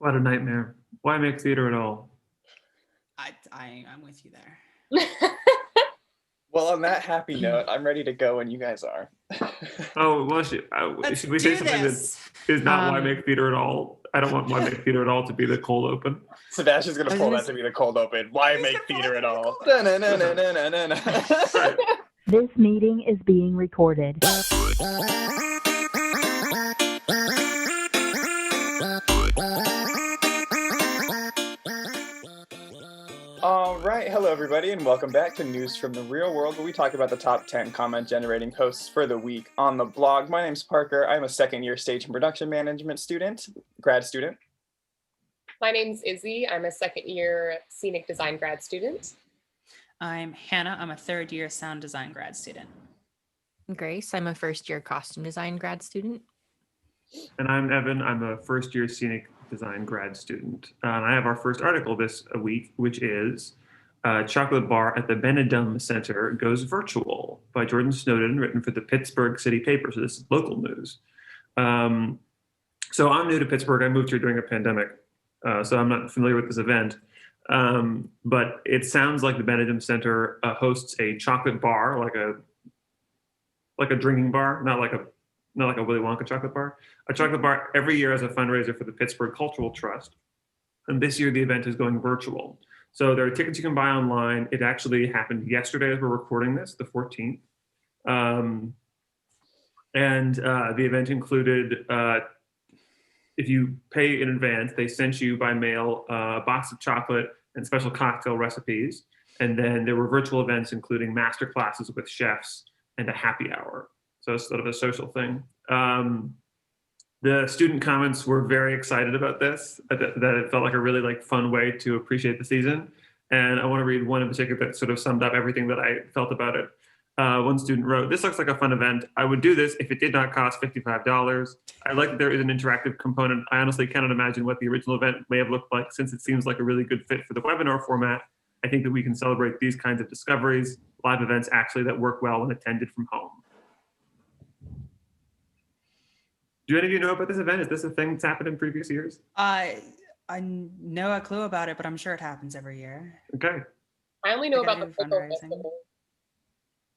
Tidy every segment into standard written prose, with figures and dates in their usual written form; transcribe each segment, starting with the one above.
What a nightmare. Why make theater at all? I'm with you there. Well, on that happy note, I'm ready to go when you guys are. Oh, well, should we say something that is not why make theater at all? I don't want why make theater at all to be the cold open. Sebastian's going to pull that to be the cold open. Why make theater at all? Da-na-na-na-na-na-na. This meeting is being recorded. All right, hello everybody, and welcome back to News from the Real World, where we talk about the top 10 comment-generating posts for the week on the blog. My name's Parker. I'm a second-year stage and production management student, grad student. My name's Izzy. I'm a second-year scenic design grad student. I'm Hannah. I'm a third-year sound design grad student. Grace. I'm a first-year costume design grad student. And I'm Evan. I'm a first-year scenic design grad student. And I have our first article this week, which is Chocolate Bar at the Benedum Center Goes Virtual by Jordan Snowden, written for the Pittsburgh City Paper. So this is local news. So I'm new to Pittsburgh. I moved here during a pandemic, so I'm not familiar with this event. But it sounds like the Benedum Center hosts a chocolate bar, like a drinking bar, not like a Willy Wonka chocolate bar. A chocolate bar every year as a fundraiser for the Pittsburgh Cultural Trust. And this year the event is going virtual. So there are tickets you can buy online. It actually happened yesterday as we're recording this, the 14th. The event included, if you pay in advance, they sent you by mail a box of chocolate and special cocktail recipes. And then there were virtual events, including master classes with chefs and a happy hour. So it's sort of a social thing. The student comments were very excited about this, that it felt like a really fun way to appreciate the season. And I want to read one in particular that sort of summed up everything that I felt about it. One student wrote, "This looks like a fun event. I would do this if it did not cost $55. I like that there is an interactive component. I honestly cannot imagine what the original event may have looked like, since it seems like a really good fit for the webinar format. I think that we can celebrate these kinds of discoveries, live events actually that work well when attended from home." Do any of you know about this event? Is this a thing that's happened in previous years? I know a clue about it, but I'm sure it happens every year. Okay. I only know about the pickle fundraising. festival.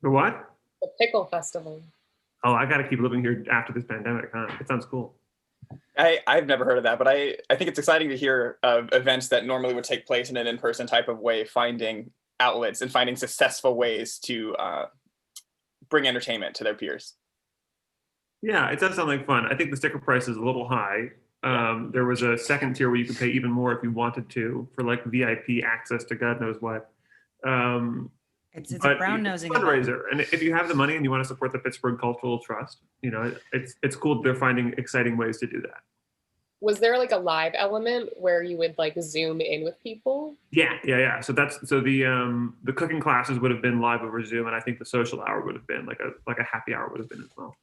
The what? The pickle festival. Oh, I got to keep living here after this pandemic, huh? It sounds cool. I've never heard of that, but I think it's exciting to hear of events that normally would take place in an in-person type of way, finding outlets and finding successful ways to bring entertainment to their peers. Yeah, it does sound like fun. I think the sticker price is a little high. There was a second tier where you could pay even more if you wanted to, for like VIP access to God knows what. It's a brown nosing fundraiser, and if you have the money and you want to support the Pittsburgh Cultural Trust, it's cool that they're finding exciting ways to do that. Was there like a live element where you would like zoom in with people? Yeah. So the cooking classes would have been live over Zoom, and I think the social hour would have been like a happy hour would have been as well,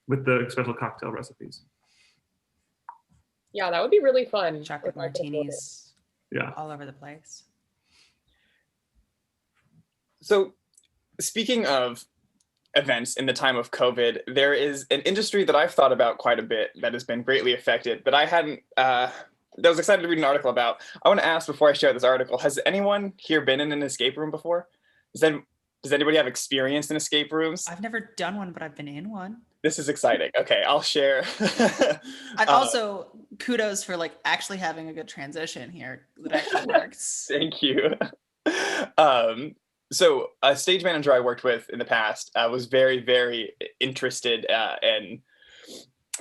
with the special cocktail recipes. Yeah, that would be really fun. Chocolate martinis. Yeah. All over the place. So speaking of events in the time of COVID, there is an industry that I've thought about quite a bit that has been greatly affected, but I hadn't, that I was excited to read an article about. I want to ask before I share this article, has anyone here been in an escape room before? Does anybody have experience in escape rooms? I've never done one, but I've been in one. This is exciting. Okay, I'll share. And also kudos for like actually having a good transition here that actually works. Thank you. So a stage manager I worked with in the past was very, very interested and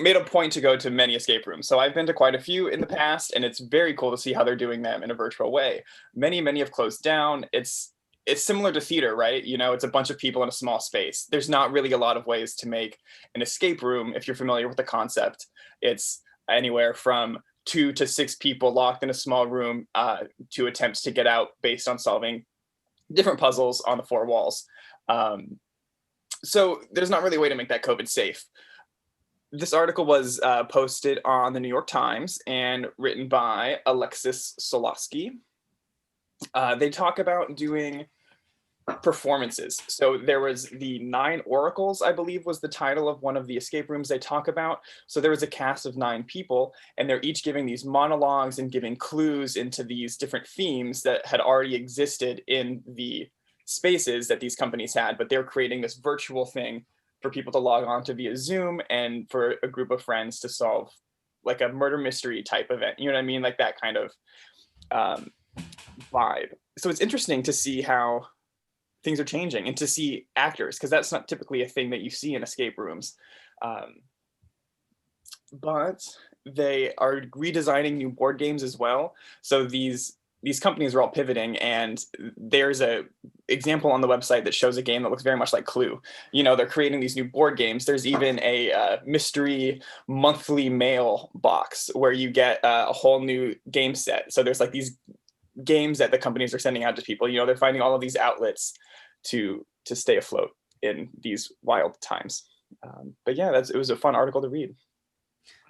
made a point to go to many escape rooms. So I've been to quite a few in the past, and it's very cool to see how they're doing them in a virtual way. Many have closed down. It's similar to theater, right? It's a bunch of people in a small space. There's not really a lot of ways to make an escape room, if you're familiar with the concept. It's anywhere from 2 to 6 people locked in a small room to attempt to get out based on solving different puzzles on the 4 walls. So there's not really a way to make that COVID safe. This article was posted on the New York Times and written by Alexis Solosky. They talk about doing performances. So there was the 9 Oracles, I believe was the title of one of the escape rooms they talk about. So there was a cast of 9 people, and they're each giving these monologues and giving clues into these different themes that had already existed in the spaces that these companies had, but they're creating this virtual thing for people to log on to via Zoom and for a group of friends to solve like a murder mystery type event. You know what I mean? Like that kind of vibe. So it's interesting to see how things are changing and to see actors, because that's not typically a thing that you see in escape rooms. But they are redesigning new board games as well. So these companies are all pivoting, and there's a example on the website that shows a game that looks very much like Clue. You know, they're creating these new board games. There's even a mystery monthly mail box where you get a whole new game set. So there's like these games that the companies are sending out to people. You know, they're finding all of these outlets to stay afloat in these wild times. But yeah, it was a fun article to read.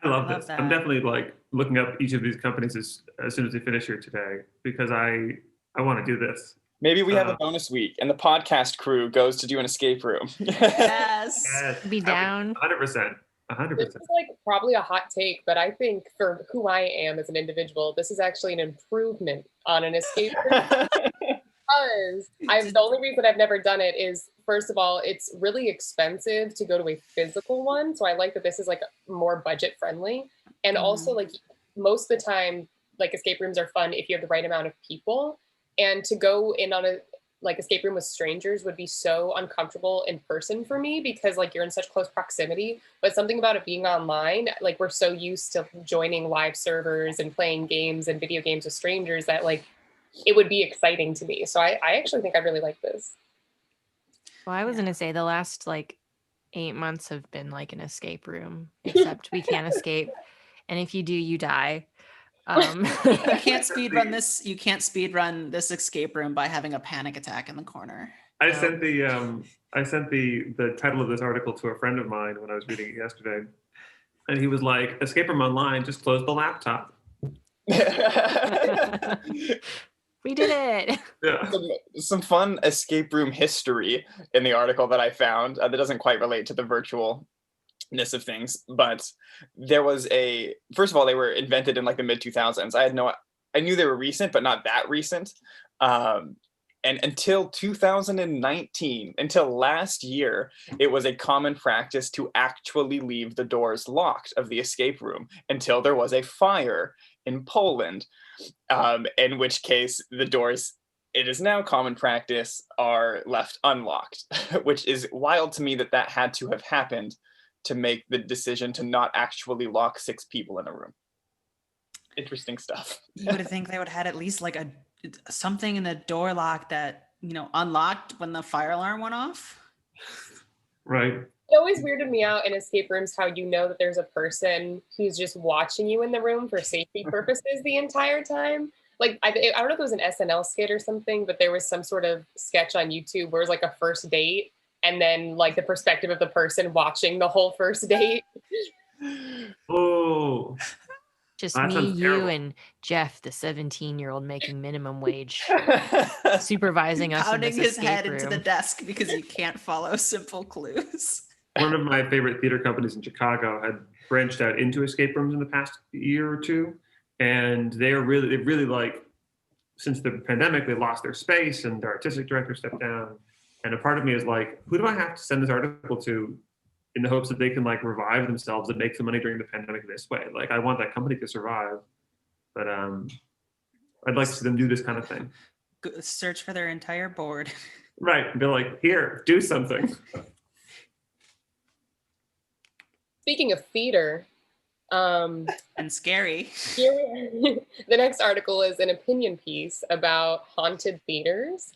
I love this. that. I'm definitely like looking up each of these companies as soon as they finish here today, because I want to do this. Maybe we have a bonus week and the podcast crew goes to do an escape room. Yes. Yes, Be down. 100%. 100%. This is like probably a hot take, but I think for who I am as an individual, this is actually an improvement on an escape room. Because the only reason I've never done it is, first of all, it's really expensive to go to a physical one. So I like that this is like more budget friendly. And also like most of the time, like escape rooms are fun if you have the right amount of people. And to go in on a like escape room with strangers would be so uncomfortable in person for me, because like you're in such close proximity. But something about it being online, like we're so used to joining live servers and playing games and video games with strangers that like it would be exciting to me. So I actually think I really like this. Well, I was going to say the last like 8 months have been like an escape room, except we can't escape. And if you do, you die. You can't speed run this. You can't speed run this escape room by having a panic attack in the corner. I sent the title of this article to a friend of mine when I was reading it yesterday, and he was like, "Escape room online, just close the laptop." We did it. Yeah. Some fun escape room history in the article that I found that doesn't quite relate to the virtualness of things, but there was first of all, they were invented in like the mid 2000s. I knew they were recent, but not that recent. And until 2019, until last year, it was a common practice to actually leave the doors locked of the escape room until there was a fire in Poland, in which case the doors, it is now common practice, are left unlocked, which is wild to me that had to have happened to make the decision to not actually lock 6 people in a room. Interesting stuff. You would think they would have had at least like something in the door lock that, you know, unlocked when the fire alarm went off. Right. It always weirded me out in escape rooms how you know that there's a person who's just watching you in the room for safety purposes the entire time. Like, I don't know if it was an SNL skit or something, but there was some sort of sketch on YouTube where it was like a first date and then like the perspective of the person watching the whole first date. Oh. Just That me, sounds you, terrible. and Jeff, the 17-year-old making minimum wage, supervising us in Pounding this his head escape into room. the desk because he can't follow simple clues. One of my favorite theater companies in Chicago had branched out into escape rooms in the past year or two, and they really like, since the pandemic, they lost their space and their artistic director stepped down. And a part of me is like, who do I have to send this article to in the hopes that they can like revive themselves and make some money during the pandemic this way? Like, I want that company to survive, but I'd like to see them do this kind of thing. Search for their entire board. Right. And be like, here, do something. Speaking of theater, And scary. the next article is an opinion piece about haunted theaters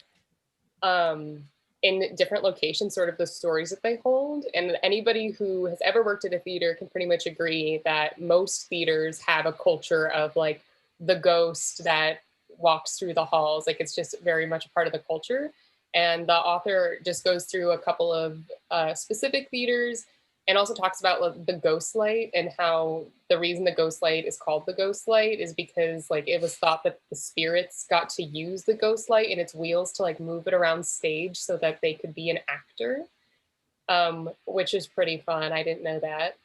in different locations, sort of the stories that they hold. And anybody who has ever worked at a theater can pretty much agree that most theaters have a culture of like the ghost that walks through the halls. Like it's just very much a part of the culture. And the author just goes through a couple of specific theaters and also talks about like, the ghost light and how the reason the ghost light is called the ghost light is because like it was thought that the spirits got to use the ghost light and its wheels to like move it around stage so that they could be an actor, which is pretty fun. I didn't know that.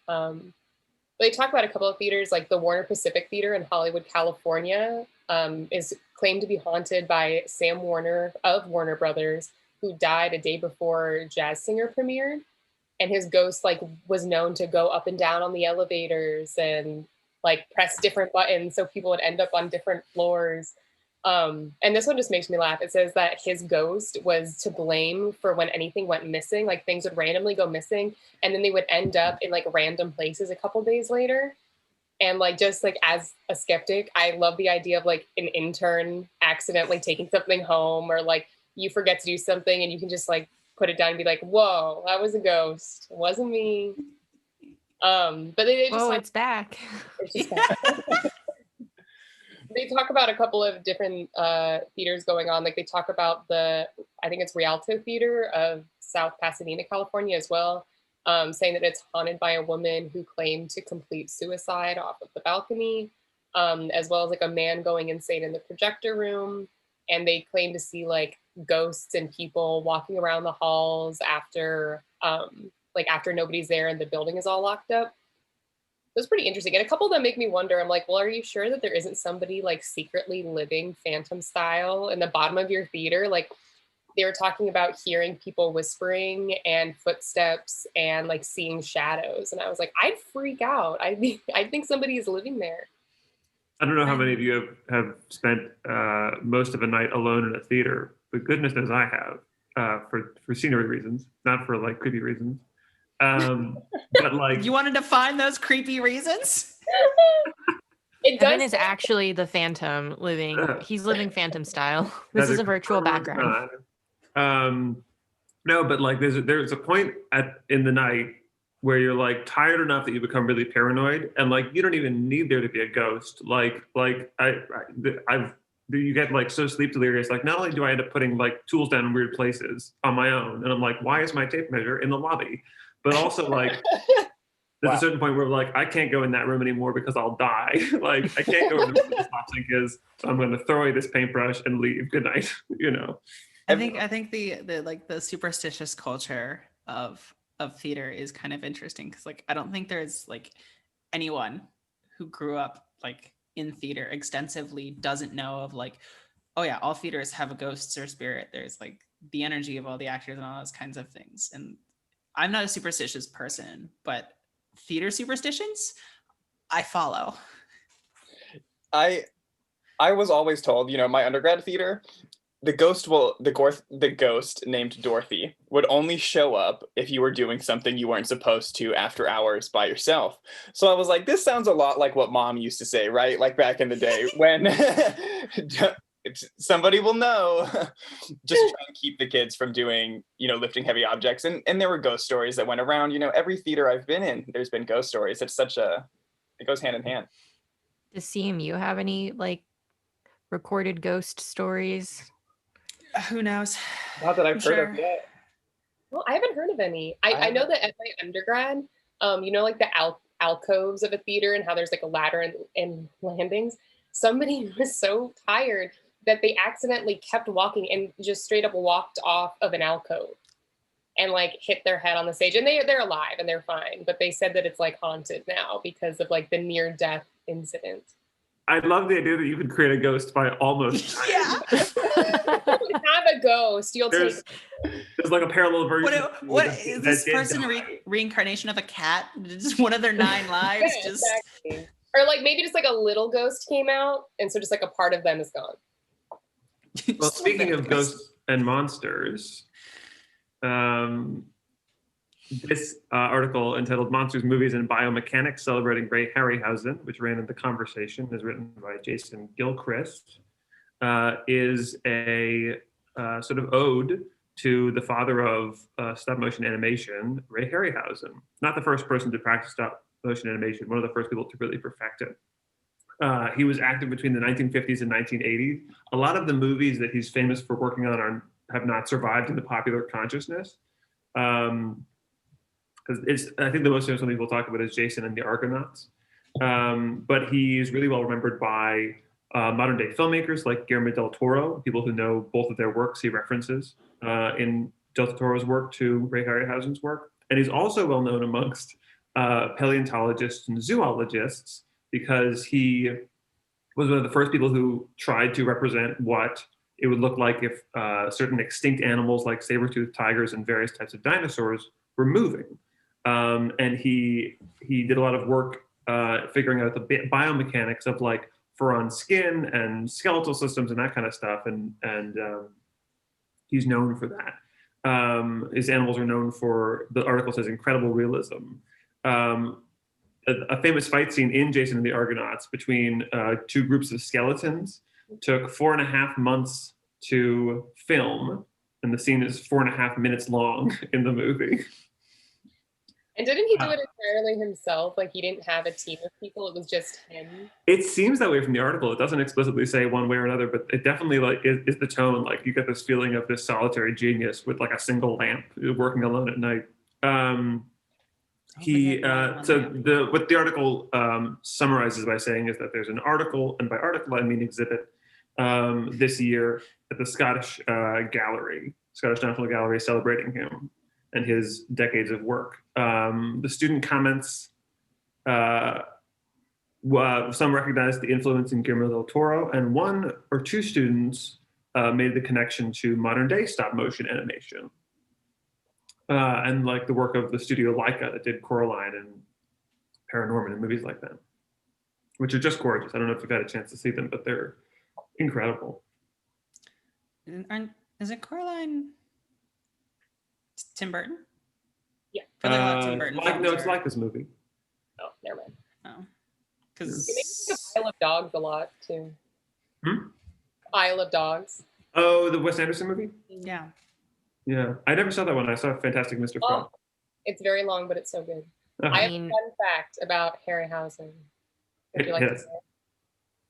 They talk about a couple of theaters, like the Warner Pacific Theater in Hollywood, California, is claimed to be haunted by Sam Warner of Warner Brothers, who died a day before Jazz Singer premiered. And his ghost like was known to go up and down on the elevators and like press different buttons so people would end up on different floors. And this one just makes me laugh. It says that his ghost was to blame for when anything went missing, like things would randomly go missing and then they would end up in like random places a couple days later. And like, just like as a skeptic, I love the idea of like an intern accidentally taking something home, or like you forget to do something and you can just like put it down and be like, whoa, that was a ghost. It wasn't me. But they just it's back. It's just back. They talk about a couple of different theaters going on. Like they talk about I think it's Rialto Theater of South Pasadena, California as well, saying that it's haunted by a woman who claimed to complete suicide off of the balcony, as well as like a man going insane in the projector room. And they claim to see like ghosts and people walking around the halls after nobody's there and the building is all locked up. It was pretty interesting. And a couple of them make me wonder, I'm like, well, are you sure that there isn't somebody like secretly living phantom style in the bottom of your theater? Like they were talking about hearing people whispering and footsteps and like seeing shadows. And I was like, I'd freak out. I think somebody is living there. I don't know how many of you have spent most of a night alone in a theater, but goodness knows I have, for scenery reasons, not for like creepy reasons. But like, You wanted to find those creepy reasons? Evan is actually the phantom living. He's living phantom style. This is a virtual background. No, but like there's a point in the night where you're like tired enough that you become really paranoid, and like you don't even need there to be a ghost. Like you get like so sleep delirious. Like not only do I end up putting like tools down in weird places on my own, and I'm like, why is my tape measure in the lobby? But also like there's a certain point where like I can't go in that room anymore because I'll die. Like I can't go in the room where the stop sink is. So I'm going to throw away this paintbrush and leave. Good night. You know. I think the like the superstitious culture of theater is kind of interesting because like I don't think there's like anyone who grew up like in theater extensively doesn't know of like, oh yeah, all theaters have a ghost or spirit. There's like the energy of all the actors and all those kinds of things. And I'm not a superstitious person, but theater superstitions, I follow. I was always told, my undergrad theater, the ghost named Dorothy would only show up if you were doing something you weren't supposed to after hours by yourself. So I was like, this sounds a lot like what mom used to say, right? Like back in the day when somebody will know. Just try and keep the kids from doing, lifting heavy objects. And there were ghost stories that went around, every theater I've been in, there's been ghost stories. It goes hand in hand. Does CMU have any like recorded ghost stories? Who knows? Not that I've heard of yet. Well, I haven't heard of any. I know that at my undergrad, like the alcoves of a theater and how there's like a ladder and landings. Somebody was so tired that they accidentally kept walking and just straight up walked off of an alcove and like hit their head on the stage. And they're alive and they're fine. But they said that it's like haunted now because of like the near-death incident. I love the idea that you could create a ghost by almost. Yeah. Have a ghost. There's like a parallel version. What is this person reincarnation of a cat? Just one of their 9 lives. Yeah, exactly. Or like maybe just like a little ghost came out, and so just like a part of them is gone. Well, speaking of ghosts and monsters, this article entitled "Monsters, Movies, and Biomechanics: Celebrating Ray Harryhausen," which ran in The Conversation, is written by Jason Gilchrist, is a sort of ode to the father of stop motion animation, Ray Harryhausen. Not the first person to practice stop motion animation, one of the first people to really perfect it. He was active between the 1950s and 1980s. A lot of the movies that he's famous for working on have not survived in the popular consciousness. because I think the most famous one people talk about is Jason and the Argonauts. But he's really well remembered by modern day filmmakers like Guillermo del Toro. People who know both of their works, he references in del Toro's work to Ray Harryhausen's work. And he's also well known amongst paleontologists and zoologists because he was one of the first people who tried to represent what it would look like if certain extinct animals like saber-toothed tigers and various types of dinosaurs were moving. And he did a lot of work figuring out the biomechanics of like fur on skin and skeletal systems and that kind of stuff. And he's known for that. His animals are known for, the article says, incredible realism. A famous fight scene in Jason and the Argonauts between two groups of skeletons took 4.5 months to film, and the scene is 4.5 minutes long in the movie. And didn't he do it entirely himself? Like he didn't have a team of people, it was just him? It seems that way from the article. It doesn't explicitly say one way or another, but it definitely like is the tone. Like you get this feeling of this solitary genius with like a single lamp working alone at night. What the article summarizes by saying is that there's an article, and by article I mean exhibit, this year at the Scottish National Gallery, celebrating him and his decades of work. The student comments, some recognized the influence in Guillermo del Toro, and 1 or 2 students made the connection to modern day stop motion animation. And like the work of the studio Leica that did Coraline and Paranorman and movies like that, which are just gorgeous. I don't know if you've had a chance to see them, but they're incredible. Is it Coraline? Tim Burton? Yeah. I feel like a lot of Tim Burton No, it's like this movie. Oh, never mind. Oh, because It makes me think of Isle of Dogs a lot too. Hmm? Isle of Dogs. Oh, the Wes Anderson movie? yeah. Yeah, I never saw that one. I saw Fantastic Mr. Frog. It's very long, but it's so good. Uh-huh. I have a fun fact about Harryhausen. Would you like to Yes. say?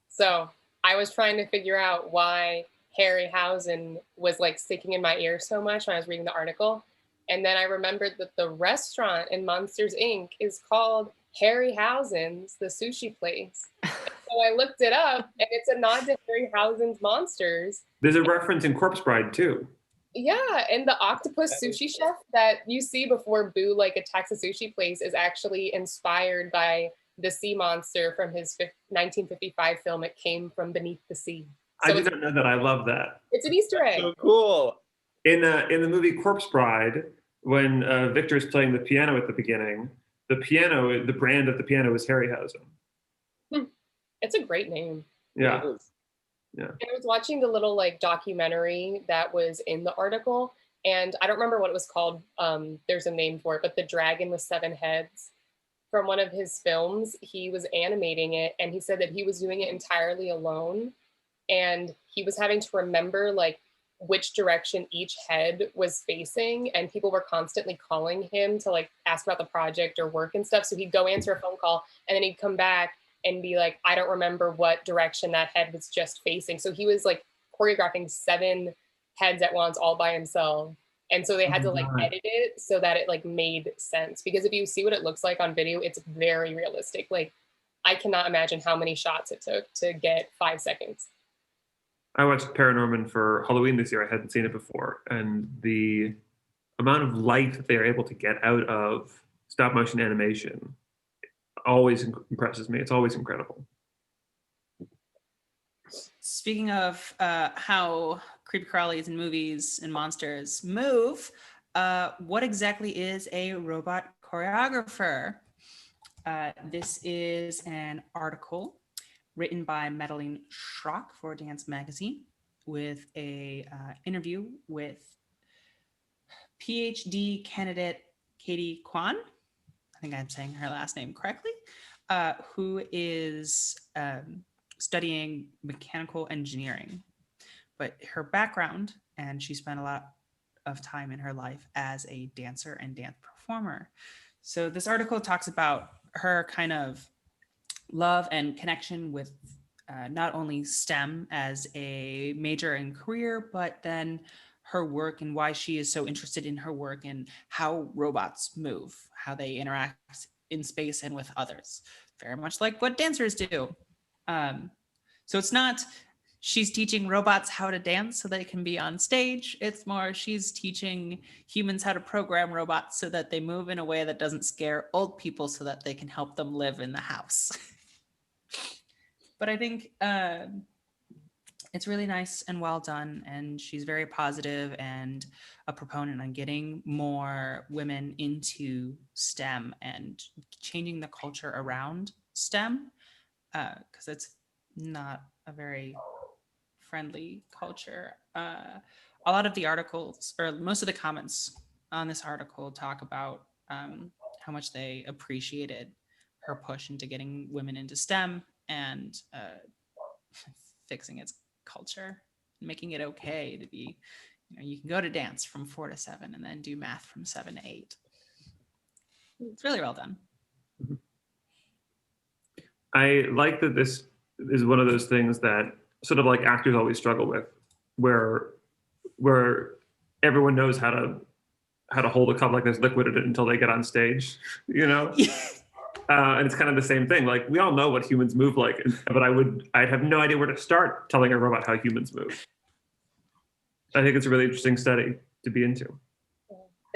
So I was trying to figure out why Harryhausen was like sticking in my ear so much when I was reading the article. And then I remembered that the restaurant in Monsters, Inc. is called Harryhausen's, the sushi place. And so I looked it up, and it's a nod to Harryhausen's Monsters. There's a reference in Corpse Bride too. Yeah, and the octopus sushi chef that you see before Boo like attacks a sushi place is actually inspired by the sea monster from his 1955 film It Came From Beneath the Sea. So I did not know that. I love that. it's an Easter egg. So cool. In the movie Corpse Bride, when Victor is playing the piano at the beginning, the brand of the piano is Harryhausen. It's a great name. Yeah. It is. Yeah. And I was watching the little like documentary that was in the article, and I don't remember what it was called. There's a name for it, but the dragon with 7 heads from one of his films, he was animating it, and he said that he was doing it entirely alone, and he was having to remember like which direction each head was facing, and people were constantly calling him to like ask about the project or work and stuff. So he'd go answer a phone call, and then he'd come back and be like, I don't remember what direction that head was just facing. So he was like choreographing 7 heads at once all by himself. And so they had to like edit it so that it like made sense. Because if you see what it looks like on video, it's very realistic. Like I cannot imagine how many shots it took to get 5 seconds. I watched Paranorman for Halloween this year. I hadn't seen it before. And the amount of light that they are able to get out of stop motion animation always impresses me. It's always incredible. Speaking of how creepy crawlies and movies and monsters move, what exactly is a robot choreographer? This is an article written by Madeline Schrock for Dance Magazine with a interview with PhD candidate Catie Cuan. I think I'm saying her last name correctly, who is studying mechanical engineering. But her background, and she spent a lot of time in her life as a dancer and dance performer. So this article talks about her kind of love and connection with not only STEM as a major and career, but then her work and why she is so interested in her work and how robots move, how they interact in space and with others, very much like what dancers do. So it's not she's teaching robots how to dance so they can be on stage. It's more she's teaching humans how to program robots so that they move in a way that doesn't scare old people so that they can help them live in the house. But I think it's really nice and well done. And she's very positive and a proponent on getting more women into STEM and changing the culture around STEM, because it's not a very friendly culture. A lot of the articles, or most of the comments on this article, talk about how much they appreciated her push into getting women into STEM and fixing its culture, making it okay to be, you can go to dance from 4 to 7 and then do math from 7 to 8. It's really well done. I like that this is one of those things that sort of like actors always struggle with, where everyone knows how to hold a cup like this, liquid it until they get on stage, and it's kind of the same thing. Like, we all know what humans move like, but I'd have no idea where to start telling a robot how humans move. I think it's a really interesting study to be into.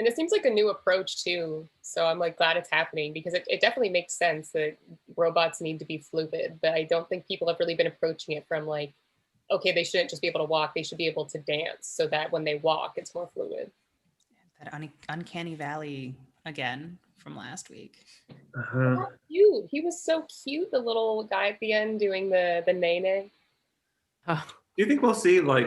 And it seems like a new approach too. So I'm like glad it's happening, because it definitely makes sense that robots need to be fluid, but I don't think people have really been approaching it from like, okay, they shouldn't just be able to walk, they should be able to dance so that when they walk, it's more fluid. That uncanny valley again from last week. How cute. He was so cute, the little guy at the end doing the nay-nay. Oh, Do you think we'll see like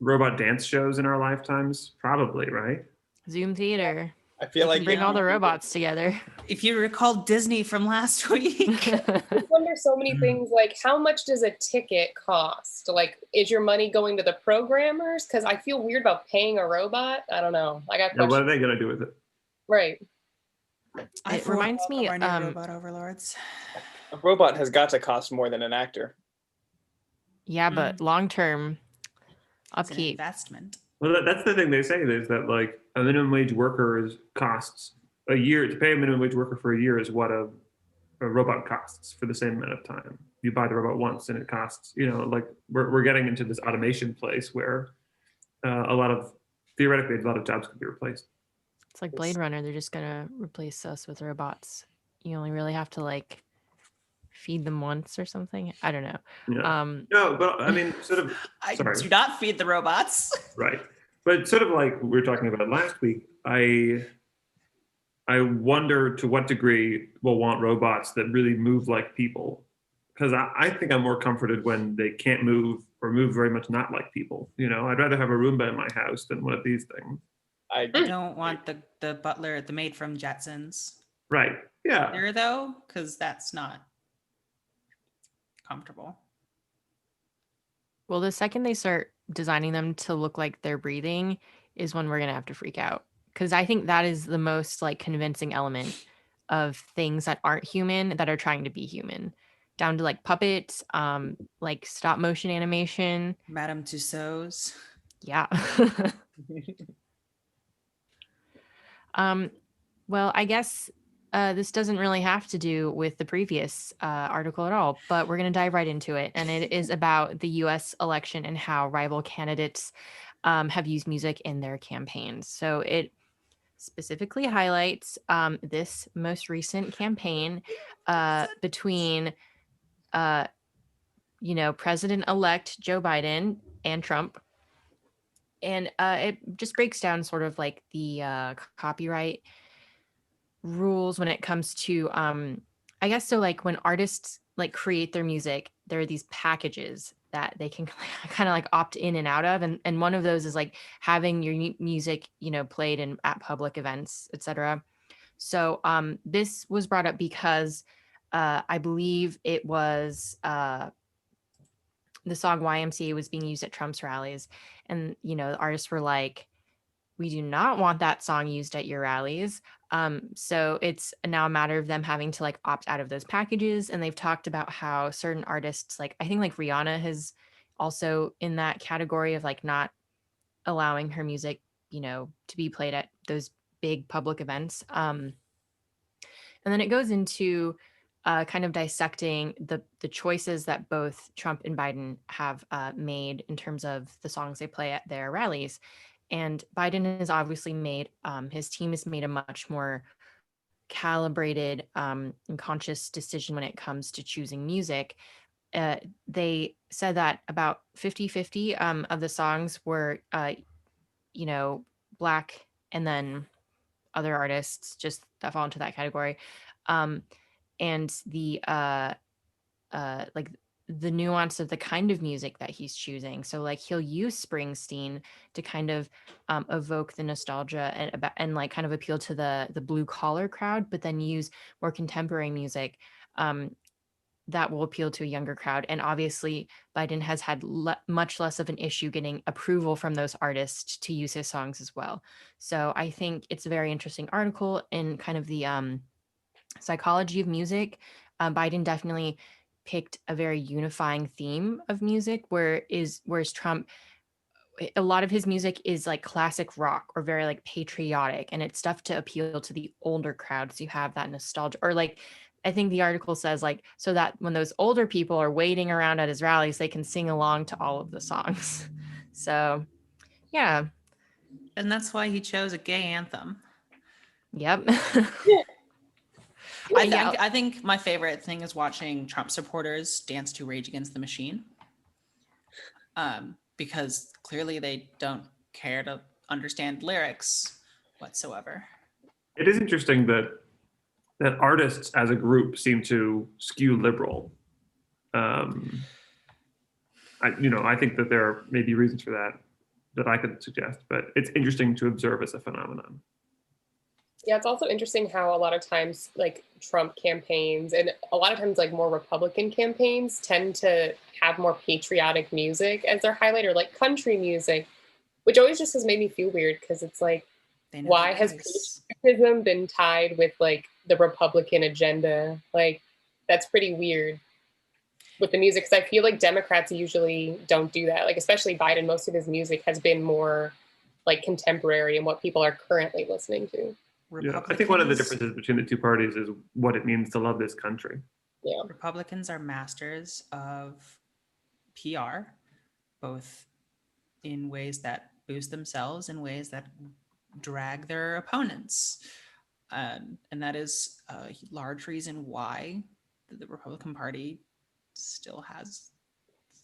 Robot? dance shows in our lifetimes? Probably, right? Zoom theater. I feel like Bring all the robots together. If you recall Disney from last week. I wonder so many things, like how much does a ticket cost? Like, is your money going to the programmers? Because I feel weird about paying a robot. I don't know. I got questions. What are they going to do with it? Right. It reminds me, robot overlords. a robot has got to cost more than an actor. Yeah, but long-term It's an upkeep. investment. Well, that's the thing they say, is that like a minimum wage worker costs a year. To pay a minimum wage worker for a year is what a robot costs for the same amount of time. You buy the robot once and it costs, like we're getting into this automation place where theoretically a lot of jobs could be replaced. It's like Blade Runner. They're just gonna replace us with robots. You only really have to like feed them once or something. I don't know. Yeah. No, but I mean, sort of. I sorry. do not feed the robots. Right, but sort of like we were talking about last week, I wonder to what degree we'll want robots that really move like people, because I think I'm more comforted when they can't move or move very much not like people. I'd rather have a Roomba in my house than one of these things. I don't want the butler, the maid from Jetsons. Right. Yeah. There though, because that's not comfortable. Well, the second they start designing them to look like they're breathing is when we're gonna have to freak out, because I think that is the most like convincing element of things that aren't human that are trying to be human, down to like puppets, like stop motion animation. Madame Tussauds. Yeah. Well, I guess this doesn't really have to do with the previous article at all, but we're going to dive right into it. And it is about the US election and how rival candidates have used music in their campaigns. So it specifically highlights this most recent campaign between, President-elect Joe Biden and Trump. And it just breaks down sort of like the copyright rules when it comes to I guess so, like when artists like create their music, there are these packages that they can kind of like opt in and out of, and one of those is like having your music played in at public events, etc. So this was brought up because I believe it was the song YMCA was being used at Trump's rallies, and the artists were like, we do not want that song used at your rallies. So it's now a matter of them having to like opt out of those packages. And they've talked about how certain artists, like I think like Rihanna has also in that category of like not allowing her music, to be played at those big public events. And then it goes into kind of dissecting the choices that both Trump and Biden have made in terms of the songs they play at their rallies. And Biden has obviously made, his team has made a much more calibrated and conscious decision when it comes to choosing music. They said that about 50-50 of the songs were, Black, and then other artists just that fall into that category. And the like the nuance of the kind of music that he's choosing. So like he'll use Springsteen to kind of evoke the nostalgia and like kind of appeal to the blue collar crowd, but then use more contemporary music that will appeal to a younger crowd. And obviously Biden has had much less of an issue getting approval from those artists to use his songs as well. So I think it's a very interesting article in kind of the psychology of music. Biden definitely picked a very unifying theme of music, whereas Trump, a lot of his music is like classic rock or very like patriotic, and it's stuff to appeal to the older crowd. So you have that nostalgia, or like I think the article says like, so that when those older people are waiting around at his rallies, they can sing along to all of the songs. So yeah. And that's why he chose a gay anthem. Yep. I think my favorite thing is watching Trump supporters dance to Rage Against the Machine. Because clearly they don't care to understand lyrics whatsoever. It is interesting that artists as a group seem to skew liberal. I think that there may be reasons for that I could suggest, but it's interesting to observe as a phenomenon. Yeah, it's also interesting how a lot of times like Trump campaigns and a lot of times like more Republican campaigns tend to have more patriotic music as their highlight, or like country music, which always just has made me feel weird because it's like, why has patriotism been tied with like the Republican agenda? Like that's pretty weird with the music, because I feel like Democrats usually don't do that. Like especially Biden, most of his music has been more like contemporary and what people are currently listening to. Yeah, I think one of the differences between the two parties is what it means to love this country. Yeah. Republicans are masters of PR, both in ways that boost themselves and ways that drag their opponents. And that is a large reason why the Republican Party still has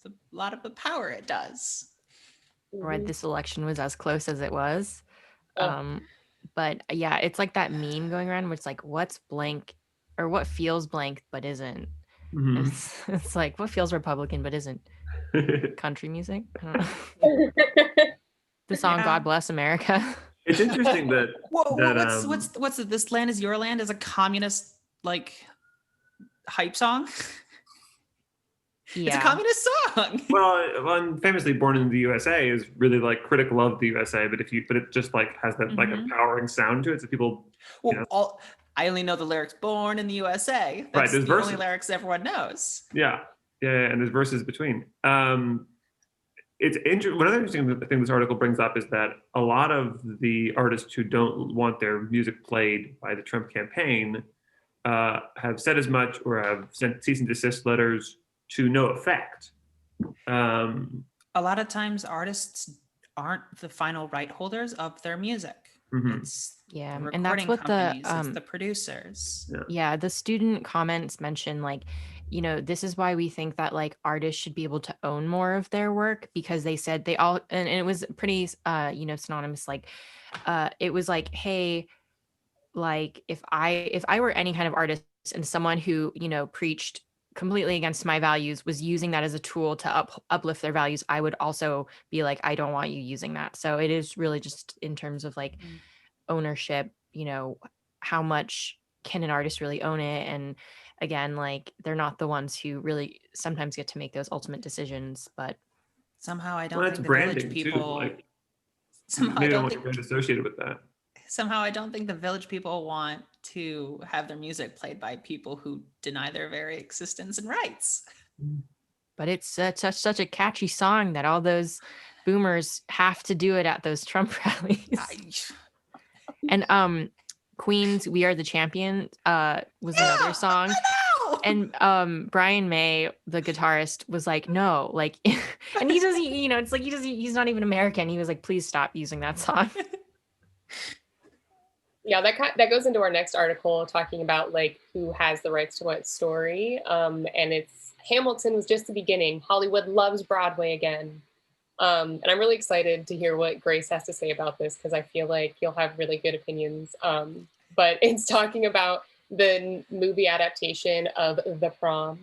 a lot of the power it does. Right, this election was as close as it was. But yeah, it's like that meme going around where it's like, what's blank or what feels blank but isn't. Mm-hmm. It's like what feels Republican but isn't. Country music. I don't know. The song God Bless America. It's interesting that what's This Land Is Your Land is a communist like hype song. Yeah. It's a communist song. Well, famously Born in the USA is really like critical of the USA, but it just like has that like empowering sound to it. So people, I only know the lyrics "Born in the USA." That's the only lyrics everyone knows. Yeah, and there's verses between. It's interesting. One other interesting thing this article brings up is that a lot of the artists who don't want their music played by the Trump campaign have said as much or have sent cease and desist letters to no effect. A lot of times artists aren't the final right holders of their music. Mm-hmm. It's and that's what it's the producers. Yeah, the student comments mention like, this is why we think that like artists should be able to own more of their work, because they said they all, and it was pretty synonymous, like it was like, hey, like if I were any kind of artist and someone who preached completely against my values was using that as a tool to uplift their values, I would also be like, I don't want you using that. So it is really just in terms of like ownership, how much can an artist really own it? And again, like they're not the ones who really sometimes get to make those ultimate decisions, but somehow I don't think the Village people too, like, somehow I don't think associated with that. Somehow I don't think the Village people want to have their music played by people who deny their very existence and rights. But it's such a catchy song that all those boomers have to do it at those Trump rallies. And Queen's "We Are the Champion" was another song. And Brian May, the guitarist, was like, no, like, and he doesn't, you know, it's like he's not even American. He was like, please stop using that song. Yeah, that goes into our next article talking about like who has the rights to what story. And it's Hamilton was just the beginning. Hollywood loves Broadway again. And I'm really excited to hear what Grace has to say about this because I feel like you'll have really good opinions. But it's talking about the movie adaptation of The Prom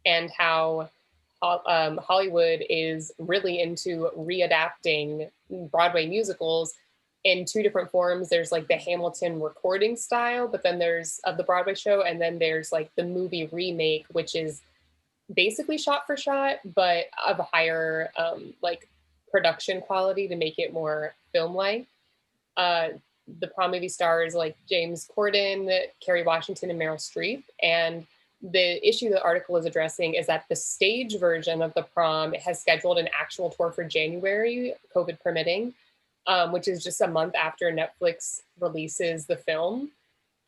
and how Hollywood is really into readapting Broadway musicals in two different forms. There's like the Hamilton recording style, but then there's of the Broadway show, and then there's like the movie remake, which is basically shot for shot, but of a higher like production quality to make it more film-like. The Prom movie stars like James Corden, Kerry Washington, and Meryl Streep. And the issue the article is addressing is that the stage version of The Prom has scheduled an actual tour for January, COVID permitting, which is just a month after Netflix releases the film.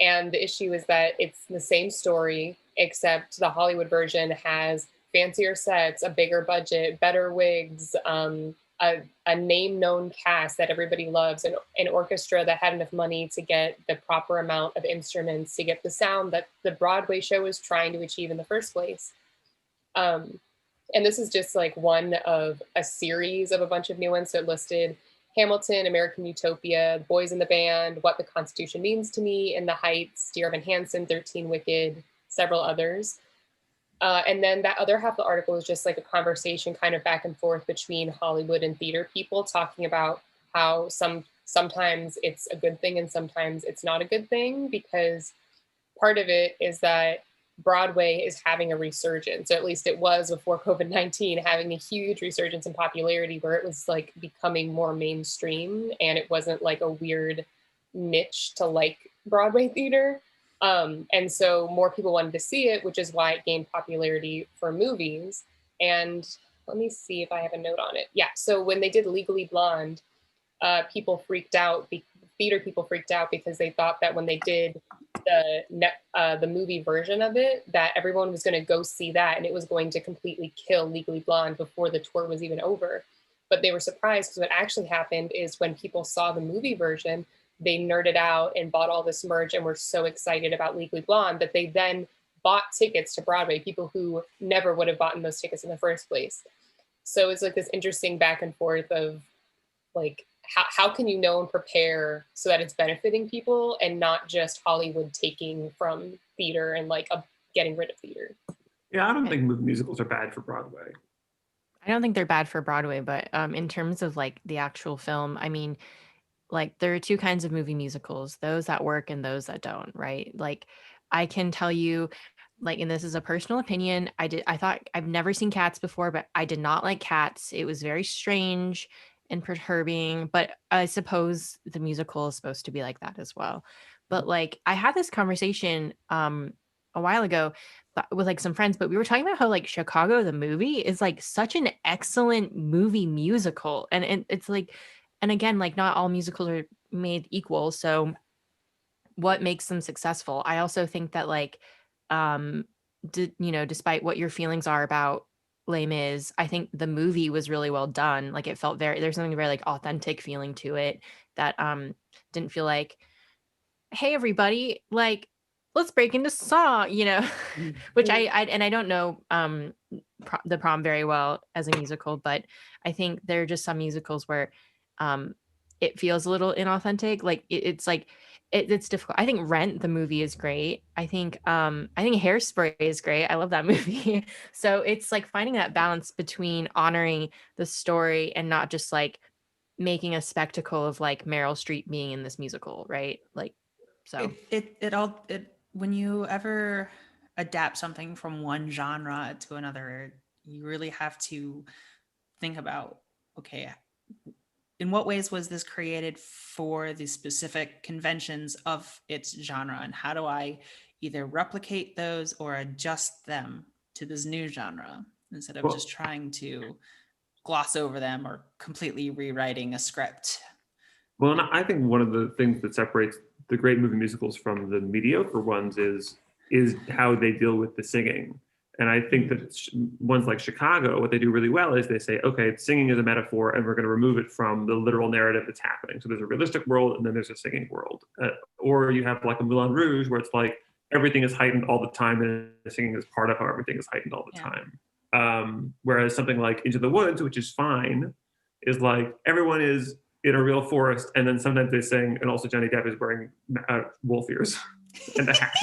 And the issue is that it's the same story, except the Hollywood version has fancier sets, a bigger budget, better wigs, a name-known cast that everybody loves, an orchestra that had enough money to get the proper amount of instruments to get the sound that the Broadway show is trying to achieve in the first place. And this is just like one of a series of a bunch of new ones. So it listed Hamilton, American Utopia, Boys in the Band, What the Constitution Means to Me, In the Heights, Dear Evan Hansen, 13 Wicked, several others. And then that other half of the article is just like a conversation kind of back and forth between Hollywood and theater people talking about how sometimes it's a good thing and sometimes it's not a good thing, because part of it is that Broadway is having a resurgence, or at least it was before COVID-19, having a huge resurgence in popularity where it was like becoming more mainstream and it wasn't like a weird niche to like Broadway theater. And so more people wanted to see it, which is why it gained popularity for movies. And let me see if I have a note on it. Yeah, so when they did Legally Blonde, people freaked out, theater people freaked out because they thought that when they did the movie version of it, that everyone was going to go see that and it was going to completely kill Legally Blonde before the tour was even over. But they were surprised because what actually happened is when people saw the movie version, they nerded out and bought all this merch and were so excited about Legally Blonde that they then bought tickets to Broadway, people who never would have bought those tickets in the first place. So it's like this interesting back and forth of like, how can you know and prepare so that it's benefiting people and not just Hollywood taking from theater and like getting rid of theater? Yeah, I don't think musicals are bad for Broadway. I don't think they're bad for Broadway, but in terms of like the actual film, I mean, like there are two kinds of movie musicals, those that work and those that don't, right? Like I can tell you, like, and this is a personal opinion, I thought, I've never seen Cats before, but I did not like Cats. It was very strange and perturbing, but I suppose the musical is supposed to be like that as well. But like I had this conversation a while ago with like some friends, but we were talking about how like Chicago the movie is like such an excellent movie musical, and it's like, and again, like not all musicals are made equal, so what makes them successful? I also think that like you know, despite what your feelings are about Les Mis, I think the movie was really well done. Like it felt there's something very like authentic feeling to it that didn't feel like, hey everybody, like let's break into song, you know. Which I don't know The Prom very well as a musical, but I think there are just some musicals where it feels a little inauthentic. Like it's like it's difficult. I think Rent the movie is great. I think Hairspray is great. I love that movie. So it's like finding that balance between honoring the story and not just like making a spectacle of like Meryl Streep being in this musical, right? Like, so it when you ever adapt something from one genre to another, you really have to think about, okay, in what ways was this created for the specific conventions of its genre, and how do I either replicate those or adjust them to this new genre instead of just trying to gloss over them or completely rewriting a script. Well, and I think one of the things that separates the great movie musicals from the mediocre ones is how they deal with the singing. And I think that ones like Chicago, what they do really well is they say, okay, singing is a metaphor, and we're going to remove it from the literal narrative that's happening. So there's a realistic world, and then there's a singing world. Or you have like a Moulin Rouge, where it's like everything is heightened all the time, and the singing is part of how everything is heightened all the time. Whereas something like Into the Woods, which is fine, is like everyone is in a real forest, and then sometimes they sing, and also Johnny Depp is wearing wolf ears and a hat,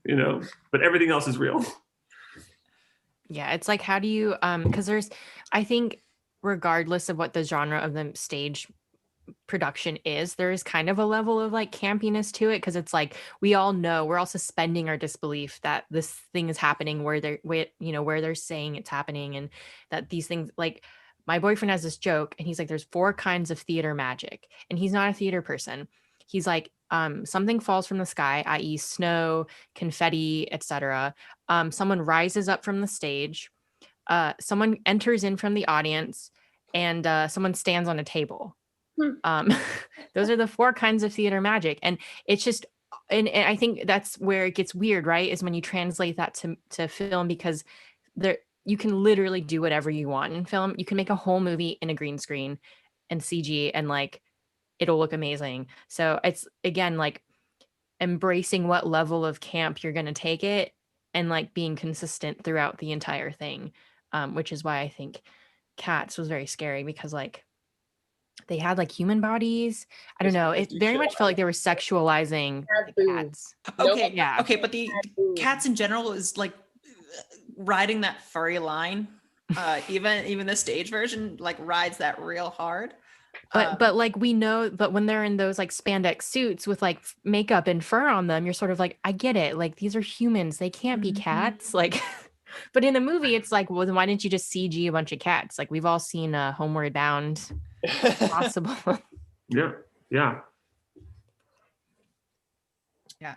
you know, but everything else is real. Yeah, it's like, how do you, because I think regardless of what the genre of the stage production is, there is kind of a level of like campiness to it, because it's like, we all know, we're all suspending our disbelief that this thing is happening where they're saying it's happening, and that these things, like, my boyfriend has this joke, and he's like, there's 4 kinds of theater magic, and he's not a theater person. He's like, something falls from the sky, i.e. snow, confetti, etc. Someone rises up from the stage, someone enters in from the audience, and someone stands on a table. Those are the 4 kinds of theater magic. And it's just, and I think that's where it gets weird, right? Is when you translate that to film, because you can literally do whatever you want in film. You can make a whole movie in a green screen and CG, and like, it'll look amazing. So it's, again, like embracing what level of camp you're going to take it, and like being consistent throughout the entire thing, which is why I think Cats was very scary, because like they had like human bodies. I don't know. It very much felt like they were sexualizing the cats. Okay, Yeah. Okay, but the Cats in general is like riding that furry line. Even the stage version like rides that real hard. But like, we know, but when they're in those like spandex suits with like makeup and fur on them, you're sort of like, I get it. Like, these are humans. They can't be cats. Like, but in the movie, it's like, well, then why didn't you just CG a bunch of cats? Like, we've all seen Homeward Bound. Possible. Yeah. Yeah.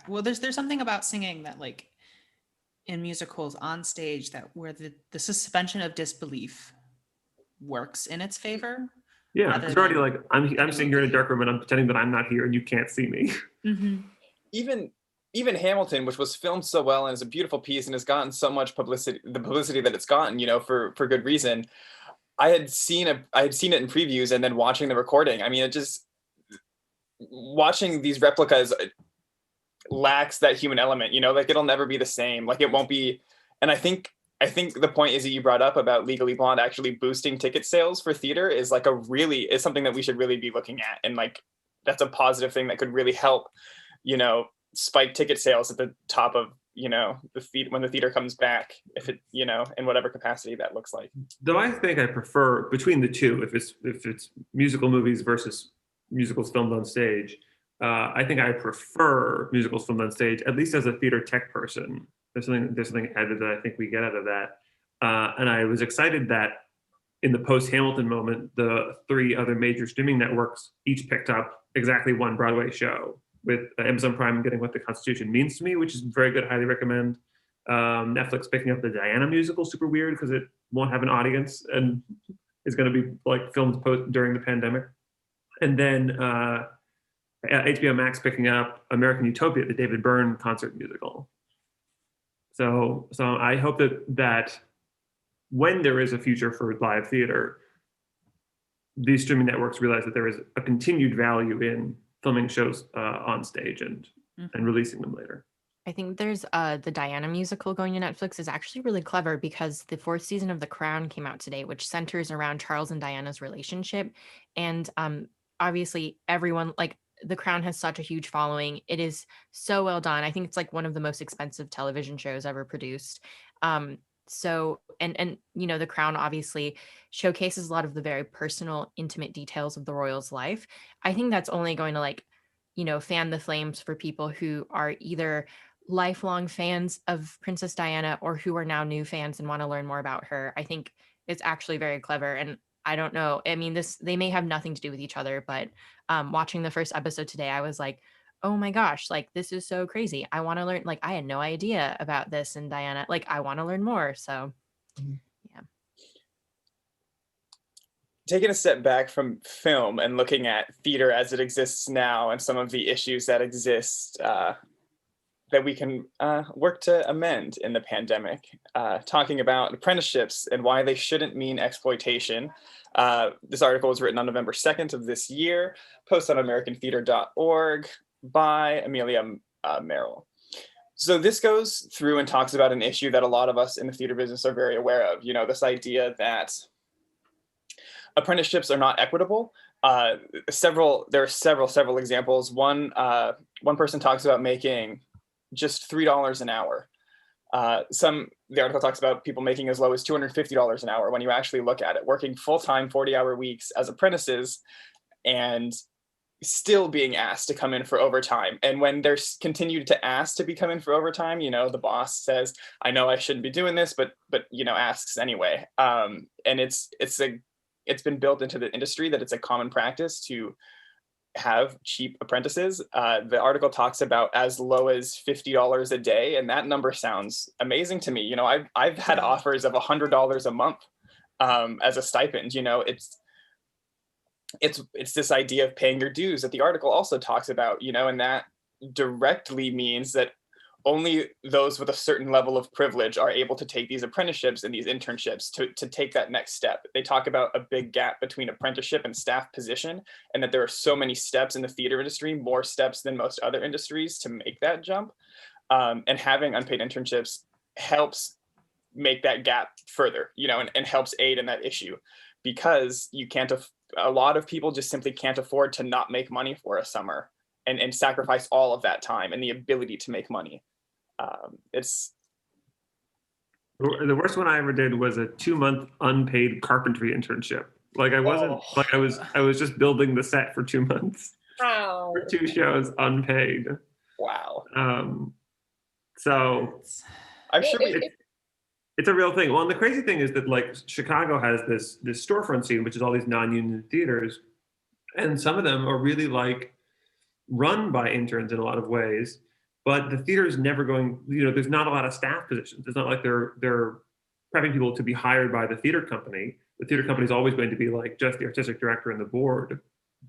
Well, there's something about singing that, like, in musicals on stage, that where the suspension of disbelief works in its favor. Yeah, because already like I'm sitting here in a dark room and I'm pretending that I'm not here and you can't see me. Mm-hmm. Even Hamilton, which was filmed so well and is a beautiful piece and has gotten so much publicity, the publicity that it's gotten, you know, for good reason. I had seen it in previews, and then watching the recording, I mean, it just, watching these replicas lacks that human element, you know, like it'll never be the same. Like, it won't be. And I think the point is that you brought up about Legally Blonde actually boosting ticket sales for theater is like is something that we should really be looking at. And like, that's a positive thing that could really help, you know, spike ticket sales at the top of, you know, when the theater comes back, if it, you know, in whatever capacity that looks like. Though I think I prefer between the two, if it's musical movies versus musicals filmed on stage, I think I prefer musicals filmed on stage, at least as a theater tech person. There's something added that I think we get out of that. And I was excited that in the post-Hamilton moment, the 3 other major streaming networks each picked up exactly 1 Broadway show, with Amazon Prime getting What the Constitution Means to Me, which is very good, highly recommend. Netflix picking up the Diana musical, super weird because it won't have an audience and is going to be like filmed during the pandemic. And then HBO Max picking up American Utopia, the David Byrne concert musical. So I hope that when there is a future for live theater, these streaming networks realize that there is a continued value in filming shows on stage and releasing them later. I think there's the Diana musical going to Netflix is actually really clever, because the 4th season of The Crown came out today, which centers around Charles and Diana's relationship. And obviously everyone, like, The Crown has such a huge following. It is so well done. I think it's like one of the most expensive television shows ever produced. So, and you know, The Crown obviously showcases a lot of the very personal, intimate details of the royal's life. I think that's only going to, like, you know, fan the flames for people who are either lifelong fans of Princess Diana or who are now new fans and want to learn more about her. I think it's actually very clever. And I don't know, I mean, they may have nothing to do with each other, but watching the first episode today, I was like, oh my gosh, like, this is so crazy. I want to learn, like, I had no idea about this and Diana, like, I want to learn more. So yeah. taking a step back from film and looking at theater as it exists now and some of the issues that exist that we can work to amend in the pandemic, talking about apprenticeships and why they shouldn't mean exploitation. This article was written on November 2nd of this year, posted on americantheater.org by Amelia Merrill. So this goes through and talks about an issue that a lot of us in the theater business are very aware of, you know, this idea that apprenticeships are not equitable. There are several examples. One person talks about making just $3 an hour. The article talks about people making as low as $250 an hour when you actually look at it, working full-time 40-hour weeks as apprentices and still being asked to come in for overtime. And when they're continued to ask to be come in for overtime, you know, the boss says, I know I shouldn't be doing this, but you know, asks anyway. And it's been built into the industry that it's a common practice to have cheap apprentices. The article talks about as low as $50 a day, and that number sounds amazing to me. You know, I've had offers of $100 a month as a stipend. You know, it's this idea of paying your dues that the article also talks about. You know, and that directly means that only those with a certain level of privilege are able to take these apprenticeships and these internships to take that next step. They talk about a big gap between apprenticeship and staff position, and that there are so many steps in the theater industry, more steps than most other industries to make that jump. And having unpaid internships helps make that gap further, you know, and helps aid in that issue, because a lot of people just simply can't afford to not make money for a summer and sacrifice all of that time and the ability to make money. It's the worst one I ever did was a 2-month unpaid carpentry internship. Like I wasn't like I was just building the set for 2 months. Wow. For 2 shows unpaid. wow. So I'm sure it's a real thing. Well, and the crazy thing is that like Chicago has this storefront scene, which is all these non-union theaters, and some of them are really like run by interns in a lot of ways. But the theater is never going, you know, there's not a lot of staff positions. It's not like they're prepping people to be hired by the theater company. The theater company is always going to be like just the artistic director and the board.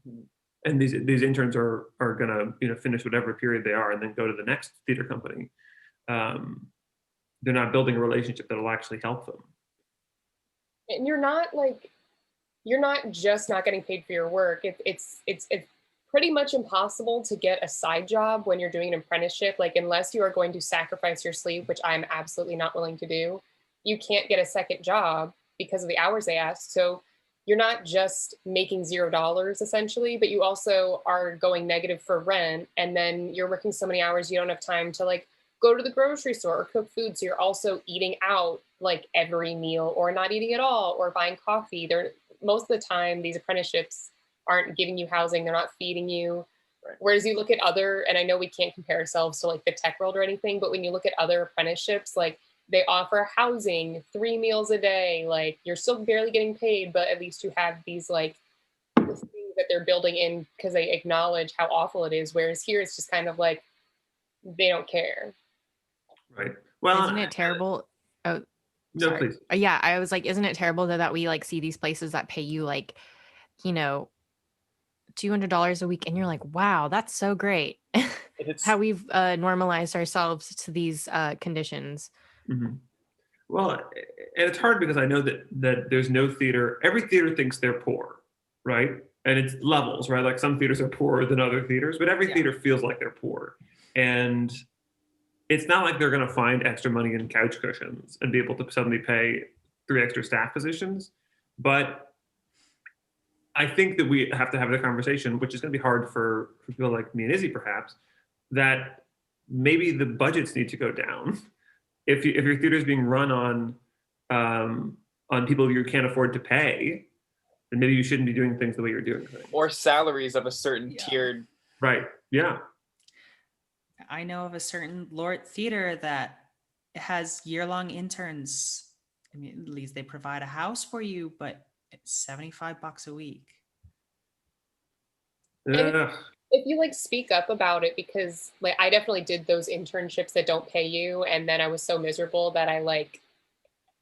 Mm-hmm. And these interns are going to, you know, finish whatever period they are and then go to the next theater company. They're not building a relationship that will actually help them. And you're not just not getting paid for your work. It's pretty much impossible to get a side job when you're doing an apprenticeship. Like, unless you are going to sacrifice your sleep, which I'm absolutely not willing to do, you can't get a second job because of the hours they ask. So you're not just making $0 essentially, but you also are going negative for rent. And then you're working so many hours, you don't have time to like go to the grocery store or cook food. So you're also eating out like every meal, or not eating at all, or buying coffee. Most of the time, these apprenticeships aren't giving you housing, they're not feeding you. Right. Whereas you look at other, and I know we can't compare ourselves to like the tech world or anything, but when you look at other apprenticeships, like they offer housing, 3 meals a day, like you're still barely getting paid, but at least you have these like things that they're building in because they acknowledge how awful it is. Whereas here it's just kind of like, they don't care. Right. Well, isn't it terrible? Oh, no, sorry. please. Yeah, I was like, isn't it terrible that we like see these places that pay you like, you know, $200 a week, and you're like, wow, that's so great. It's how we've normalized ourselves to these conditions. Mm-hmm. Well, and it's hard because I know that there's no theater. Every theater thinks they're poor, right? And it's levels, right? Like some theaters are poorer than other theaters, but every theater feels like they're poor. And it's not like they're going to find extra money in couch cushions and be able to suddenly pay 3 extra staff positions. But I think that we have to have the conversation, which is going to be hard for people like me and Izzy, perhaps, that maybe the budgets need to go down. If your theater is being run on people you can't afford to pay, then maybe you shouldn't be doing things the way you're doing things. Or salaries of a certain tiered. Right. Yeah. I know of a certain Lord theater that has year-long interns. I mean, at least they provide a house for you, but it's $75 a week. If you like speak up about it, because like I definitely did those internships that don't pay you, and then I was so miserable that I like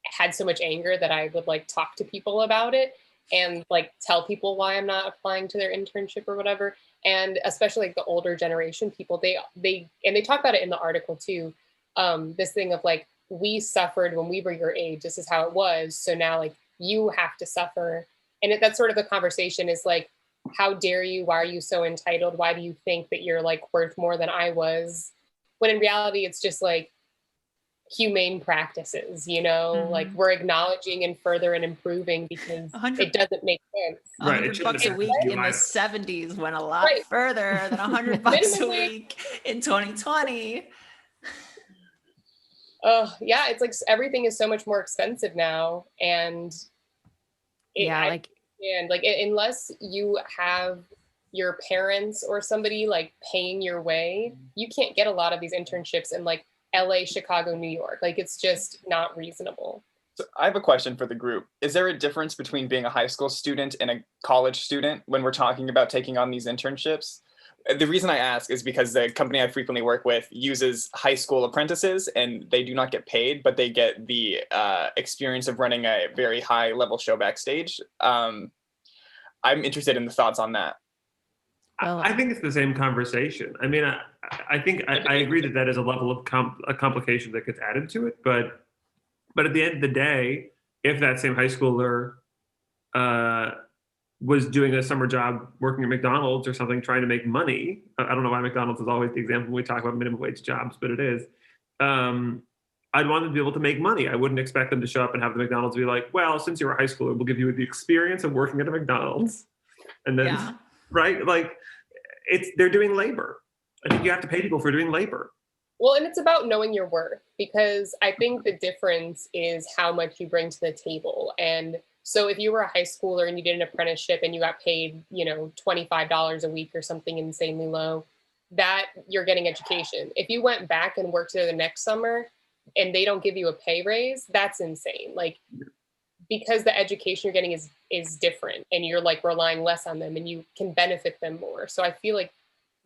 had so much anger that I would like talk to people about it. and like tell people why I'm not applying to their internship or whatever. And especially like the older generation people, they talk about it in the article too. This thing of like, we suffered when we were your age, this is how it was, so now like you have to suffer. And that's sort of the conversation, is like, how dare you, why are you so entitled, why do you think that you're like worth more than I was, when in reality it's just like humane practices, you know, like we're acknowledging and further and improving, because it doesn't make sense. Right. $100 a week in the 70s went a lot further than $100 a week in 2020. Oh yeah, it's like everything is so much more expensive now, and unless you have your parents or somebody like paying your way, you can't get a lot of these internships in like LA, Chicago, New York. Like, it's just not reasonable. So I have a question for the group. Is there a difference between being a high school student and a college student when we're talking about taking on these internships? The reason I ask is because the company I frequently work with uses high school apprentices, and they do not get paid, but they get the experience of running a very high level show backstage. I'm interested in the thoughts on that. Well, I think it's the same conversation. I mean, I think I agree that is a level of a complication that gets added to it. But at the end of the day, if that same high schooler was doing a summer job working at McDonald's or something, trying to make money, I don't know why McDonald's is always the example when we talk about minimum wage jobs, but it is. I'd want them to be able to make money. I wouldn't expect them to show up and have the McDonald's be like, well, since you're a high schooler, we'll give you the experience of working at a McDonald's. And then, right? Like, they're doing labor. I think you have to pay people for doing labor. Well, and it's about knowing your worth, because I think the difference is how much you bring to the table. And so if you were a high schooler and you did an apprenticeship and you got paid, you know, $25 a week or something insanely low, that you're getting education. If you went back and worked there the next summer and they don't give you a pay raise, that's insane. Like, because the education you're getting is different, and you're like relying less on them and you can benefit them more. So I feel like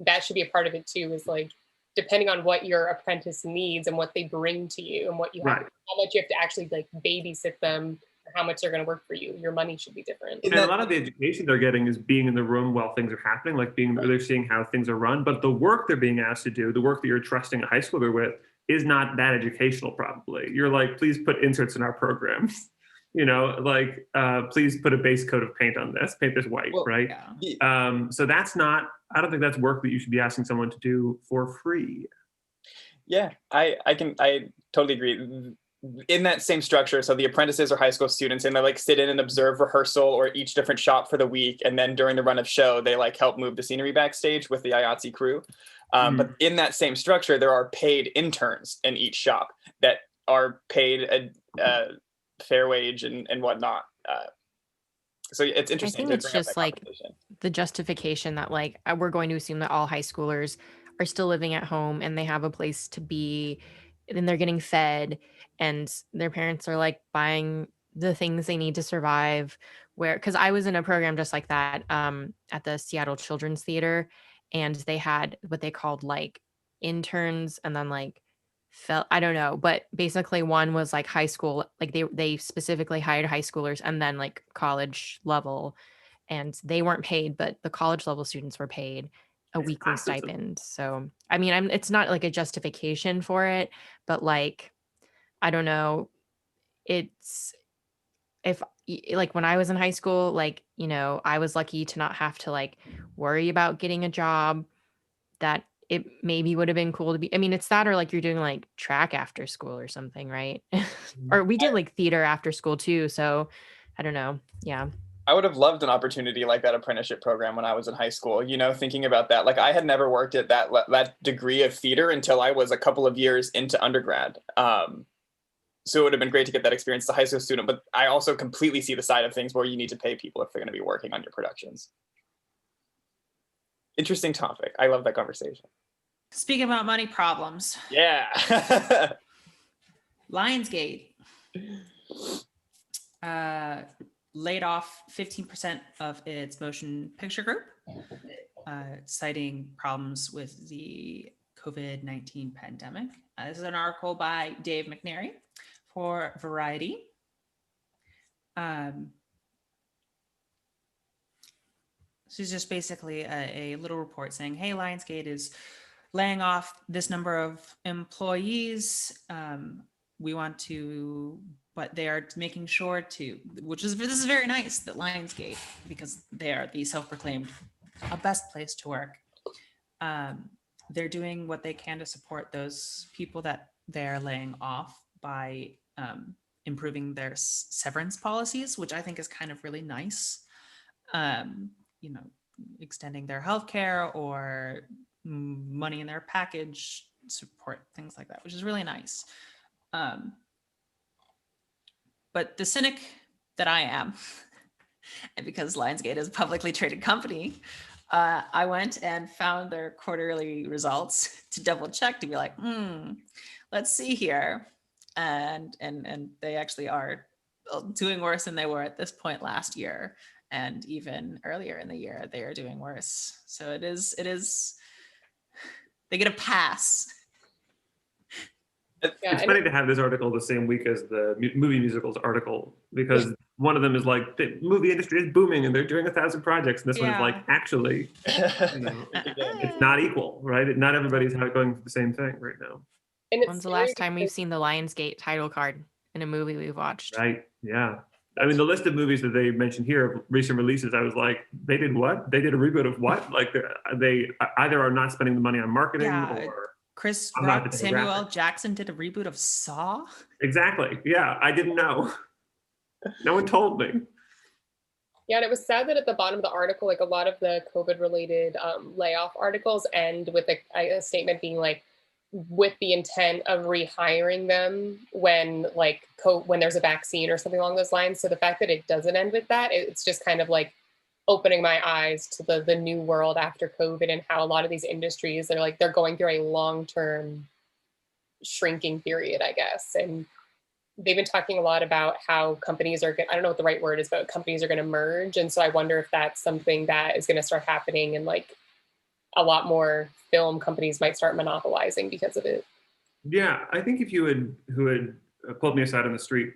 that should be a part of it too, is like, depending on what your apprentice needs and what they bring to you and what you have, how much you have to actually like babysit them, how much they're going to work for you, your money should be different. And a lot of the education they're getting is being in the room while things are happening, like they're seeing how things are run. But the work they're being asked to do, the work that you're trusting a high schooler with, is not that educational. Probably you're like, please put inserts in our programs. You know, like, please put a base coat of paint on this, paint this white, right? Yeah. So that's not, I don't think that's work that you should be asking someone to do for free. Yeah, I totally agree. In that same structure, so the apprentices are high school students, and they like sit in and observe rehearsal or each different shop for the week. And then during the run of show, they like help move the scenery backstage with the IATSE crew. But in that same structure, there are paid interns in each shop that are paid a fair wage and whatnot. So it's interesting. I think it's just like the justification that like we're going to assume that all high schoolers are still living at home and they have a place to be, and they're getting fed, and their parents are like buying the things they need to survive. Because I was in a program just like that at the Seattle Children's Theater, and they had what they called like interns, and then like I don't know, but basically one was like high school, like they specifically hired high schoolers, and then like college level, and they weren't paid, but the college level students were paid a weekly stipend. So I mean, it's not like a justification for it, but like, I don't know, it's, if like when I was in high school, like, you know, I was lucky to not have to like worry about getting a job that it maybe would have been cool to be. I mean, it's that, or like you're doing like track after school or something, right? Or we did like theater after school too. So I don't know. Yeah. I would have loved an opportunity like that apprenticeship program when I was in high school, you know, thinking about that. Like, I had never worked at that degree of theater until I was a couple of years into undergrad. So it would have been great to get that experience as a high school student, but I also completely see the side of things where you need to pay people if they're going to be working on your productions. Interesting topic. I love that conversation. Speaking about money problems. Yeah. Lionsgate laid off 15% of its motion picture group, citing problems with the COVID-19 pandemic. This is an article by Dave McNary for Variety. is just basically a little report saying, hey, Lionsgate is laying off this number of employees. We want to, but they are making sure to, this is very nice that Lionsgate, because they are the self-proclaimed best place to work. They're doing what they can to support those people that they're laying off by improving their severance policies, which I think is kind of really nice. Extending their healthcare or money in their package support, things like that, which is really nice. But the cynic that I am, and because Lionsgate is a publicly traded company, I went and found their quarterly results to double check, to be like, let's see here. And they actually are doing worse than they were at this point last year. And even earlier in the year, they are doing worse. So it is, they get a pass. It's funny to have this article the same week as the movie musicals article, because one of them is like, the movie industry is booming and they're doing 1,000 projects. And this one is like, actually, it's not equal, right? Not everybody's going for the same thing right now. And When's the last time we've seen the Lionsgate title card in a movie we've watched? Right, yeah. I mean, the list of movies that they mentioned here of recent releases, I was like, they did what? They did a reboot of what? Like, they either are not spending the money on marketing or... Chris Rock, Samuel L. Jackson did a reboot of Saw? Exactly, yeah, I didn't know. No one told me. Yeah, and it was sad that at the bottom of the article, like a lot of the COVID-related layoff articles end with a statement being like, with the intent of rehiring them when when there's a vaccine or something along those lines. So the fact that it doesn't end with that, it's just kind of like opening my eyes to the new world after COVID, and how a lot of these industries they're going through a long-term shrinking period, I guess. And they've been talking a lot about how companies are, I don't know what the right word is, but companies are going to merge. And so I wonder if that's something that is going to start happening, and a lot more film companies might start monopolizing because of it. Yeah, I think if you had pulled me aside on the street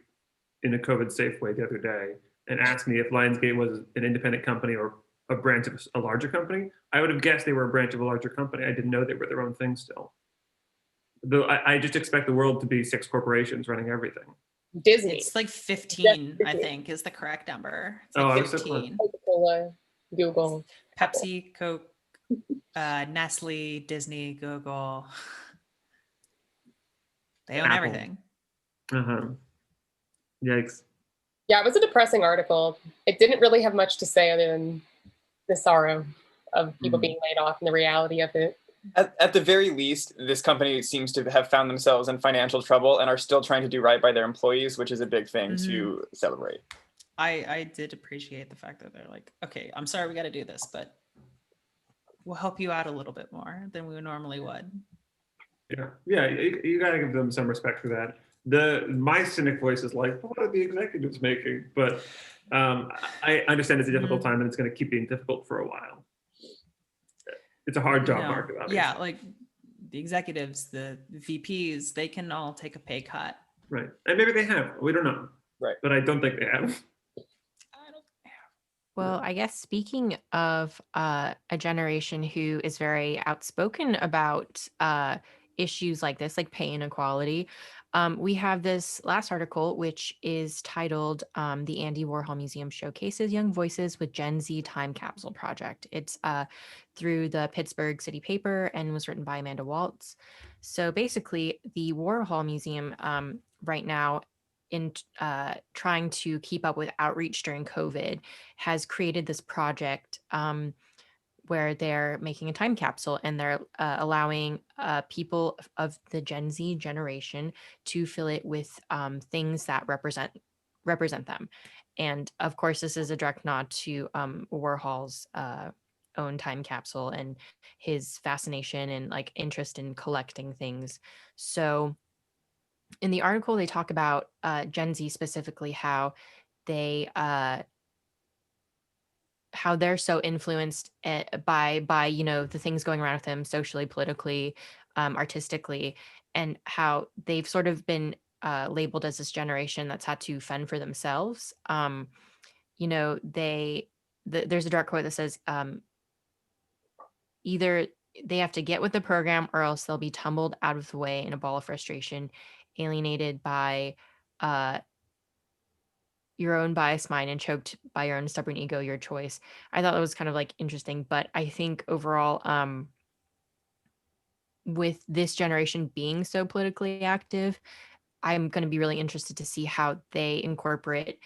in a COVID safe way the other day and asked me if Lionsgate was an independent company or a branch of a larger company, I would have guessed they were a branch of a larger company. I didn't know they were their own thing still. Though I just expect the world to be 6 corporations running everything. Disney. It's like 15, I think, is the correct number. It's like I was 15. Coca-Cola, Google, Pepsi, Coke, Nestle, Disney, Google. They own Apple. Everything. Yikes. Yeah, it was a depressing article. It didn't really have much to say other than the sorrow of people being laid off and the reality of it. At the very least, this company seems to have found themselves in financial trouble and are still trying to do right by their employees, which is a big thing to celebrate. I did appreciate the fact that they're like, okay, I'm sorry we got to do this, but we'll help you out a little bit more than we normally would. Yeah, you got to give them some respect for that. My cynic voice is like, what are the executives making? But I understand it's a difficult time, and it's going to keep being difficult for a while. It's a hard job market, obviously. Yeah, like the executives, the VPs, they can all take a pay cut. Right, and maybe they have. We don't know. Right, but I don't think they have. Well, I guess speaking of a generation who is very outspoken about issues like this, like pay inequality, we have this last article, which is titled The Andy Warhol Museum Showcases Young Voices with Gen-Z Time Capsule Project. It's through the Pittsburgh City Paper and was written by Amanda Waltz. So basically, the Warhol Museum right now, in trying to keep up with outreach during COVID, has created this project where they're making a time capsule, and they're allowing people of the Gen Z generation to fill it with things that represent them. And of course, this is a direct nod to Warhol's own time capsule and his fascination and like interest in collecting things. So in the article, they talk about Gen Z specifically, how they're so influenced by the things going around with them socially, politically, artistically, and how they've sort of been labeled as this generation that's had to fend for themselves. there's a direct quote that says, either they have to get with the program or else they'll be tumbled out of the way in a ball of frustration, alienated by your own biased mind and choked by your own stubborn ego, your choice. I thought that was kind of like interesting, but I think overall, with this generation being so politically active, I'm going to be really interested to see how they incorporate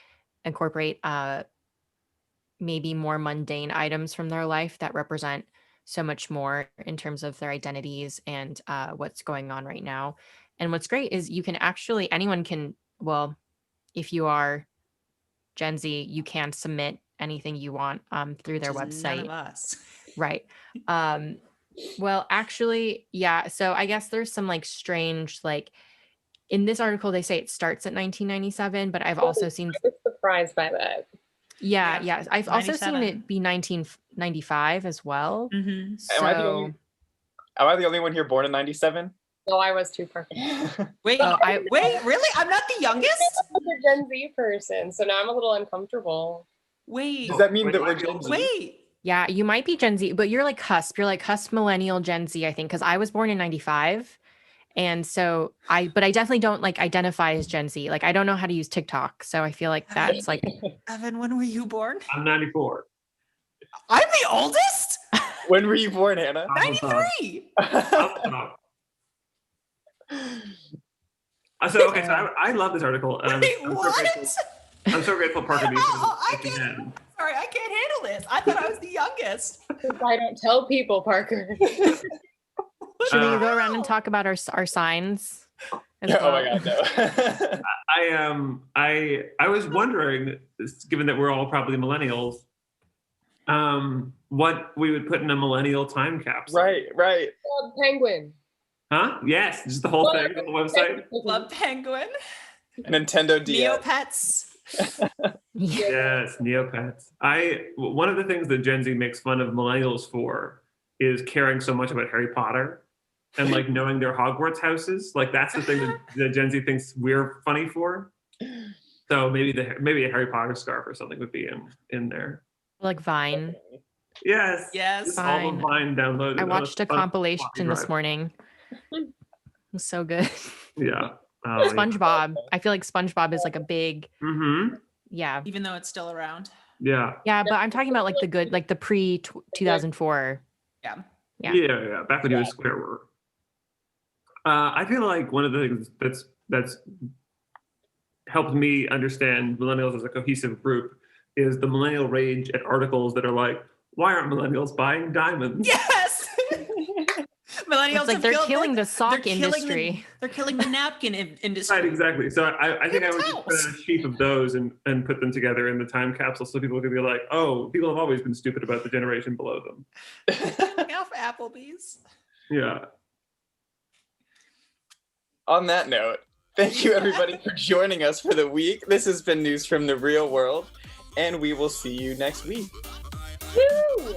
maybe more mundane items from their life that represent so much more in terms of their identities and what's going on right now. And what's great is you can actually, anyone can, well, if you are Gen Z, you can submit anything you want through their Which is none website. of us. Right. Well, actually, yeah. So I guess there's some like strange, like in this article, they say it starts at 1997, but I've also seen, I was surprised by that. yeah. I've also seen 97. it be 1995 as well. Mm-hmm. Am I the only one here born in 97? No, I was too perfect. Wait, Oh, wait, really? I'm not the youngest? I'm a Gen Z person, so now I'm a little uncomfortable. Wait, Does that mean that we're Gen Z? wait. Yeah, you might be Gen Z, but you're like cusp. You're like cusp millennial Gen Z, I think, because I was born in 95. And so but I definitely don't like identify as Gen Z. Like I don't know how to use TikTok. So I feel like that's like Evan, when were you born? I'm 94. I'm the oldest? When were you born, Hannah? 93. So okay, so I love this article. Wait, what? I'm so grateful, Parker. that you I put it can't. in. Sorry, I can't handle this. I thought I was the youngest. I don't tell people, Parker. should we go around and talk about our signs? as Oh my well? God, no. I was wondering, given that we're all probably millennials, what we would put in a millennial time capsule. Right. Club Penguin. Huh? Yes, just the whole thing on the website. Club Penguin. Nintendo DS. Neopets. Yeah. Yes, Neopets. One of the things that Gen Z makes fun of millennials for is caring so much about Harry Potter and like knowing their Hogwarts houses. Like that's the thing that Gen Z thinks we're funny for. So maybe a Harry Potter scarf or something would be in there. Like Vine. Yes. Yes. Just all the Vine downloaded. I watched a compilation this drive. morning. It was so good. Yeah. SpongeBob. I feel like SpongeBob is like a big, Mm-hmm. yeah. Even though it's still around. Yeah. Yeah, but I'm talking about like the good, like the pre 2004. Yeah. Yeah. Yeah. Back when he was Squidward. I feel like one of the things that's helped me understand millennials as a cohesive group is the millennial rage at articles that are like, why aren't millennials buying diamonds? Yes. Millennials It's like have they're killed killing the sock they're killing industry. they're killing the napkin industry. Right, exactly. So I think I would just towels. put a sheaf of those and put them together in the time capsule so people could be like, oh, people have always been stupid about the generation below them. Look out for Applebee's. Yeah. On that note, thank you everybody for joining us for the week. This has been News from the Real World, and we will see you next week. Woo!